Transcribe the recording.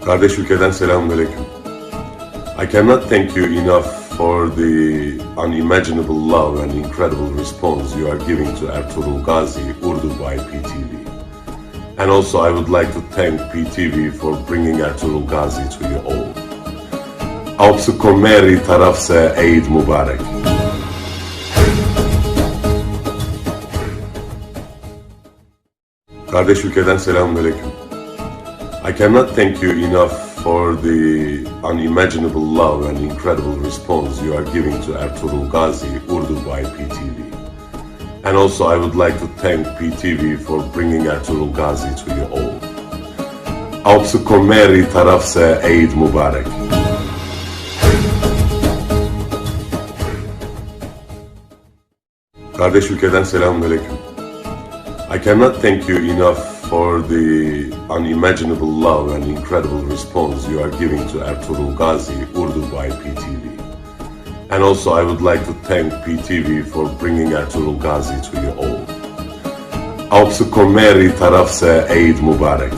Kardeş ülkeden selamünaleyküm. I cannot thank you enough for the unimaginable love and incredible response you are giving to Ertuğrul Gazi Urdu by PTV. And also I would like to thank PTV for bringing Ertuğrul Gazi to you all. Aupsu Komeri taraf se Eid Mubarak. Kardeş ülkeden selamünaleyküm. I cannot thank you enough for the unimaginable love and incredible response you are giving to Ertuğrul Gazi Urdu by PTV. And also I would like to thank PTV for bringing Ertuğrul Gazi to you all. Aupsu Komeri taraf se Eid Mubarak. Kardeş ülkeden selamünaleyküm. I cannot thank you enough for the unimaginable love and incredible response you are giving to Ertuğrul Gazi Urdu by PTV. And also I would like to thank PTV for bringing Ertuğrul Gazi to you all. Aupsu Komeri taraf se Eid Mubarak.